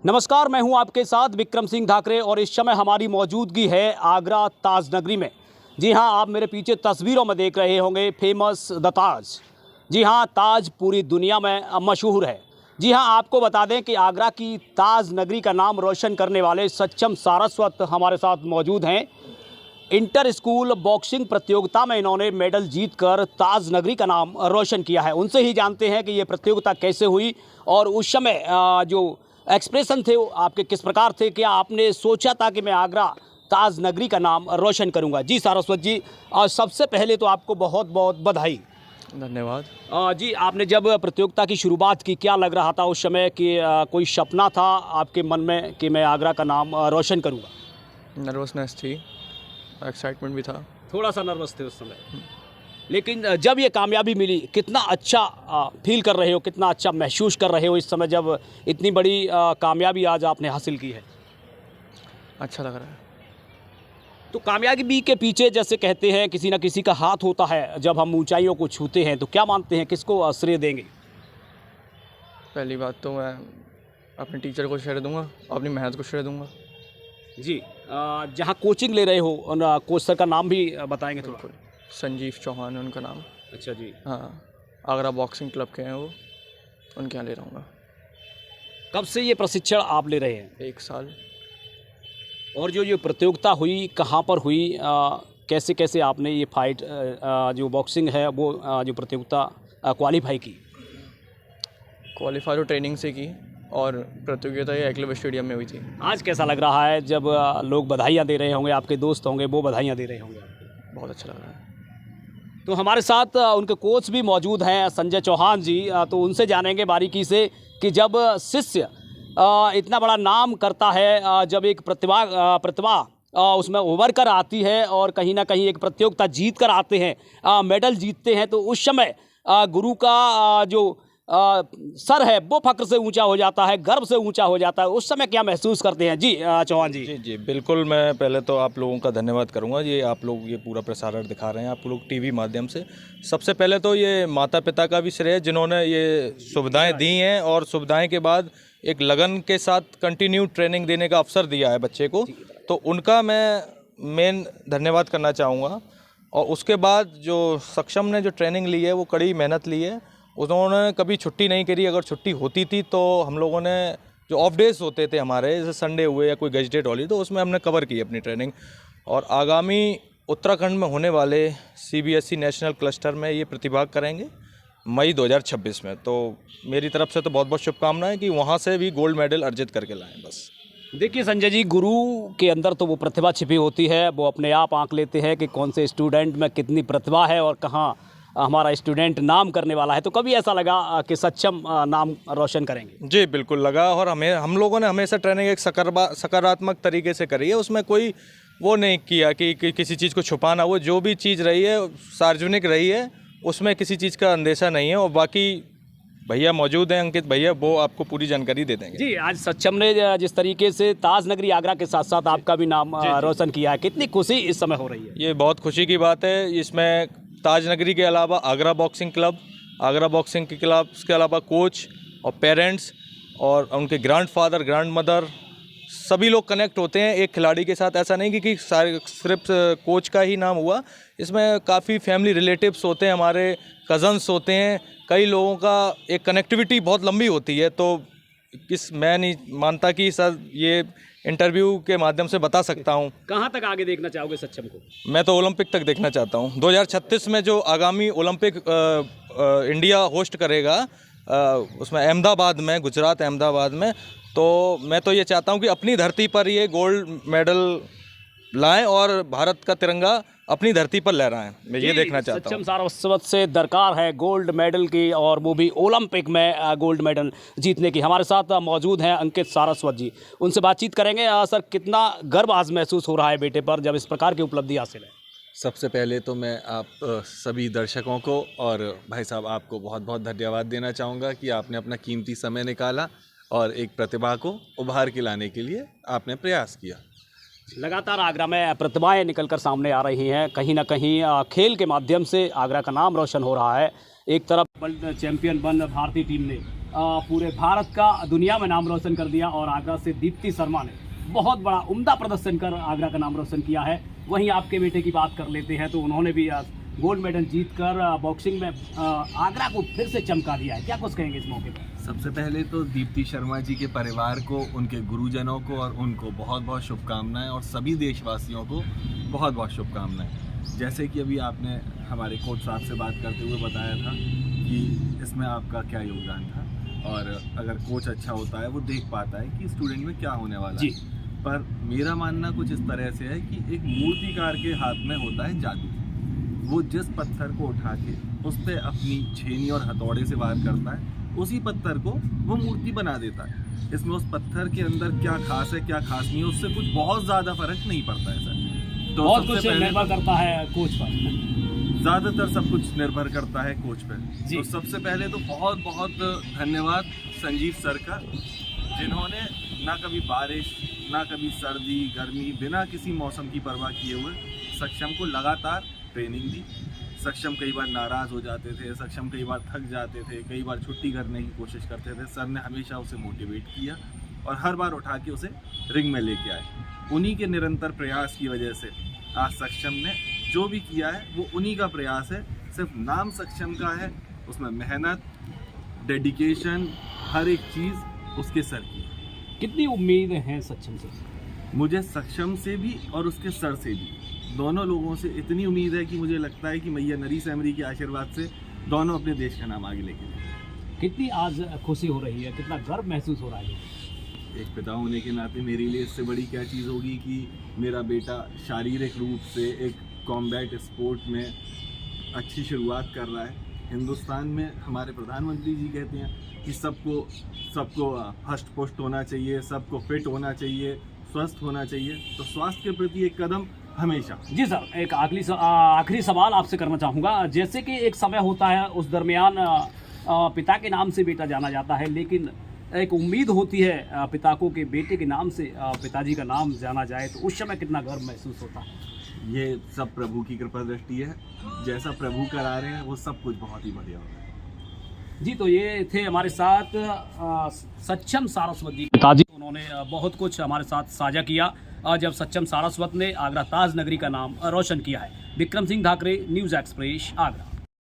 नमस्कार, मैं हूं आपके साथ विक्रम सिंह धाकरे और इस समय हमारी मौजूदगी है आगरा ताज नगरी में। जी हां, आप मेरे पीछे तस्वीरों में देख रहे होंगे फेमस द ताज। जी हां, ताज पूरी दुनिया में मशहूर है। जी हां, आपको बता दें कि आगरा की ताज नगरी का नाम रोशन करने वाले सक्षम सारस्वत हमारे साथ मौजूद हैं। इंटर स्कूल बॉक्सिंग प्रतियोगिता में इन्होंने मेडल जीतकर ताज नगरी का नाम रोशन किया है। उनसे ही जानते हैं कि ये प्रतियोगिता कैसे हुई और उस समय जो एक्सप्रेशन थे वो आपके किस प्रकार थे। क्या आपने सोचा था कि मैं आगरा ताज नगरी का नाम रोशन करूंगा? जी सारस्वत जी, सबसे पहले तो आपको बहुत बहुत बधाई। धन्यवाद। जी, आपने जब प्रतियोगिता की शुरुआत की, क्या लग रहा था उस समय कि कोई सपना था आपके मन में कि मैं आगरा का नाम रोशन करूंगा? नर्वसनेस थी, एक्साइटमेंट भी था। थोड़ा सा नर्वस थे उस समय, लेकिन जब ये कामयाबी मिली कितना अच्छा फील कर रहे हो, कितना अच्छा महसूस कर रहे हो इस समय जब इतनी बड़ी कामयाबी आज आपने हासिल की है? अच्छा लग रहा है। तो कामयाबी के पीछे जैसे कहते हैं किसी न किसी का हाथ होता है। जब हम ऊंचाइयों को छूते हैं तो क्या मानते हैं, किसको श्रेय देंगे? पहली बात तो मैं अपने टीचर को श्रेय दूंगा, अपनी मेहनत को श्रेय दूंगा। जी, जहाँ कोचिंग ले रहे हो उन कोच सर का नाम भी बताएंगे थोड़ा? संजीव चौहान है उनका नाम। अच्छा जी। हाँ, आगरा बॉक्सिंग क्लब के हैं वो, उनके यहाँ ले रहा हूँ। कब से ये प्रशिक्षण आप ले रहे हैं? 1 साल। और जो प्रतियोगिता हुई कहाँ पर हुई, कैसे कैसे आपने ये फाइट जो बॉक्सिंग है वो जो प्रतियोगिता क्वालिफाई की? क्वालिफाई तो ट्रेनिंग से की और प्रतियोगिता ये एकलव्य स्टेडियम में हुई थी। आज कैसा लग रहा है जब लोग बधाइयाँ दे रहे होंगे, आपके दोस्त होंगे वो बधाइयाँ दे रहे होंगे आपको? बहुत अच्छा लग रहा है। तो हमारे साथ उनके कोच भी मौजूद हैं, संजय चौहान जी। तो उनसे जानेंगे बारीकी से कि जब शिष्य इतना बड़ा नाम करता है, जब एक प्रतिभा उसमें उभर कर आती है और कहीं ना कहीं एक प्रतियोगिता जीत कर आते हैं, मेडल जीतते हैं, तो उस समय गुरु का जो सर है वो फक्र से ऊंचा हो जाता है, गर्व से ऊंचा हो जाता है। उस समय क्या महसूस करते हैं? जी चौहान जी। जी बिल्कुल। मैं पहले तो आप लोगों का धन्यवाद करूंगा। ये आप लोग ये पूरा प्रसारण दिखा रहे हैं, आप लोग टीवी माध्यम से। सबसे पहले तो ये माता पिता का भी श्रेय जिन्होंने ये सुविधाएं दी हैं और सुविधाएं के बाद एक लगन के साथ कंटिन्यू ट्रेनिंग देने का अवसर दिया है बच्चे को, तो उनका मैं मेन धन्यवाद करना चाहूँगा। और उसके बाद जो सक्षम ने जो ट्रेनिंग ली है वो कड़ी मेहनत ली है, उन्होंने कभी छुट्टी नहीं करी। अगर छुट्टी होती थी तो हम लोगों ने जो ऑफ डेज होते थे हमारे, जैसे संडे हुए या कोई गेजेटेड हॉली, तो उसमें हमने कवर की अपनी ट्रेनिंग। और आगामी उत्तराखंड में होने वाले CBSE नेशनल क्लस्टर में ये प्रतिभाग करेंगे मई 2026 में। तो मेरी तरफ से तो बहुत बहुत शुभकामनाएं कि वहाँ से भी गोल्ड मेडल अर्जित करके लाएँ बस। देखिए संजय जी, गुरु के अंदर तो वो प्रतिभा छिपी होती है, वो अपने आप आंक लेते हैं कि कौन से स्टूडेंट में कितनी प्रतिभा है और कहाँ हमारा स्टूडेंट नाम करने वाला है। तो कभी ऐसा लगा कि सक्षम नाम रोशन करेंगे? जी बिल्कुल लगा। और हम लोगों ने हमेशा ट्रेनिंग एक सकारात्मक तरीके से करी है। उसमें कोई वो नहीं किया कि किसी चीज़ को छुपाना। वो जो भी चीज़ रही है सार्वजनिक रही है, उसमें किसी चीज़ का अंदेशा नहीं है। और बाकी भैया मौजूद हैं, अंकित भैया, वो आपको पूरी जानकारी दे देंगे। जी, आज सक्षम ने जिस तरीके से ताज नगरी आगरा के साथ साथ आपका भी नाम रोशन किया है, कितनी खुशी इस समय हो रही है? ये बहुत खुशी की बात है। इसमें ताज नगरी के अलावा Agra boxing club, Agra boxing के क्लब के अलावा कोच और पेरेंट्स और उनके ग्रैंडफादर, ग्रैंडमदर, सभी लोग कनेक्ट होते हैं एक खिलाड़ी के साथ। ऐसा नहीं कि सारे सिर्फ कोच का ही नाम हुआ, इसमें काफ़ी फैमिली रिलेटिव्स होते हैं, हमारे कज़न्स होते हैं, कई लोगों का एक कनेक्टिविटी बहुत लंबी होती है। तो मैं नहीं मानता कि सर ये इंटरव्यू के माध्यम से बता सकता हूँ। कहाँ तक आगे देखना चाहोगे सक्षम को? मैं तो ओलंपिक तक देखना चाहता हूँ। 2036 में जो आगामी ओलंपिक इंडिया होस्ट करेगा, उसमें अहमदाबाद में, गुजरात अहमदाबाद में, तो मैं तो ये चाहता हूँ कि अपनी धरती पर ये गोल्ड मेडल लाएं और भारत का तिरंगा अपनी धरती पर लहराएं। मैं ये देखना चाहता हूँ। सक्षम सारस्वत से दरकार है गोल्ड मेडल की, और वो भी ओलंपिक में गोल्ड मेडल जीतने की। हमारे साथ मौजूद हैं अंकित सारस्वत जी, उनसे बातचीत करेंगे। सर, कितना गर्व आज महसूस हो रहा है बेटे पर जब इस प्रकार की उपलब्धि हासिल है? सबसे पहले तो मैं आप सभी दर्शकों को और भाई साहब आपको बहुत बहुत धन्यवाद देना चाहूँगा कि आपने अपना कीमती समय निकाला और एक प्रतिभा को उभार के लाने के लिए आपने प्रयास किया। लगातार आगरा में प्रतिभाएं निकलकर सामने आ रही हैं। कहीं ना कहीं खेल के माध्यम से आगरा का नाम रोशन हो रहा है। एक तरफ वर्ल्ड चैंपियन बन भारतीय टीम ने, पूरे भारत का दुनिया में नाम रोशन कर दिया और आगरा से दीप्ति शर्मा ने बहुत बड़ा उम्दा प्रदर्शन कर आगरा का नाम रोशन किया है। वहीं आपके बेटे की बात कर लेते हैं तो उन्होंने भी गोल्ड मेडल जीतकर बॉक्सिंग में आगरा को फिर से चमका दिया है। क्या कुछ कहेंगे इस मौके पर? सबसे पहले तो दीप्ति शर्मा जी के परिवार को, उनके गुरुजनों को और उनको बहुत बहुत शुभकामनाएं और सभी देशवासियों को बहुत बहुत शुभकामनाएं। जैसे कि अभी आपने हमारे कोच साहब से बात करते हुए बताया था कि इसमें आपका क्या योगदान था, और अगर कोच अच्छा होता है वो देख पाता है कि स्टूडेंट में क्या होने वाला जी। है। पर मेरा मानना कुछ इस तरह से है कि एक मूर्तिकार के हाथ में होता है जादू। वो जिस पत्थर को उठा के उस पर अपनी छेनी और हथौड़े से वार करता है, उसी पत्थर को वो मूर्ति बना देता है। इसमें उस पत्थर के अंदर क्या खास है क्या खास नहीं है उससे कुछ बहुत ज़्यादा फर्क नहीं पड़ता है सर। तो बहुत सबसे कुछ पहले निर्भर करता है कोच पर। ज़्यादातर सब कुछ निर्भर करता है कोच पर। जी। तो सबसे पहले तो बहुत बहुत धन्यवाद संजीव सर का, जिन्होंने ना कभी बारिश ना कभी सर्दी गर्मी बिना किसी मौसम की परवाह किए हुए सक्षम को लगातार ट्रेनिंग दी। सक्षम कई बार नाराज़ हो जाते थे, सक्षम कई बार थक जाते थे, कई बार छुट्टी करने की कोशिश करते थे। सर ने हमेशा उसे मोटिवेट किया और हर बार उठा के उसे रिंग में लेके आए। उन्हीं के निरंतर प्रयास की वजह से आज सक्षम ने जो भी किया है वो उन्हीं का प्रयास है। सिर्फ नाम सक्षम का है, उसमें मेहनत, डेडिकेशन, हर एक चीज़ उसके सर की है। कितनी उम्मीदें हैं सक्षम से? मुझे सक्षम से भी और उसके सर से भी, दोनों लोगों से इतनी उम्मीद है कि मुझे लगता है कि मैया नरी सैमरी के आशीर्वाद से दोनों अपने देश का नाम आगे लेके जाएंगे। कितनी आज खुशी हो रही है, कितना गर्व महसूस हो रहा है? एक पिता होने के नाते मेरे लिए इससे बड़ी क्या चीज़ होगी कि मेरा बेटा शारीरिक रूप से एक कॉम्बैट स्पोर्ट में अच्छी शुरुआत कर रहा है। हिंदुस्तान में हमारे प्रधानमंत्री जी कहते हैं कि सबको हष्ट पुष्ट होना चाहिए, सबको फिट होना चाहिए, स्वस्थ होना चाहिए। तो स्वास्थ्य के प्रति एक कदम हमेशा। जी सर, एक आखिरी सवाल आपसे करना चाहूँगा। जैसे कि एक समय होता है उस दरमियान पिता के नाम से बेटा जाना जाता है, लेकिन एक उम्मीद होती है पिता को कि बेटे के नाम से पिताजी का नाम जाना जाए, तो उस समय कितना गर्व महसूस होता है? ये सब प्रभु की कृपा दृष्टि है। जैसा प्रभु करा रहे हैं वो सब कुछ बहुत ही बढ़िया होता है। जी, तो ये थे हमारे साथ सक्षम सारस्वत जी पिताजी। उन्होंने बहुत कुछ हमारे साथ साझा किया जब सक्षम सारस्वत ने आगरा ताज नगरी का नाम रोशन किया है। Vikram Singh Dhakre, news express, Agra.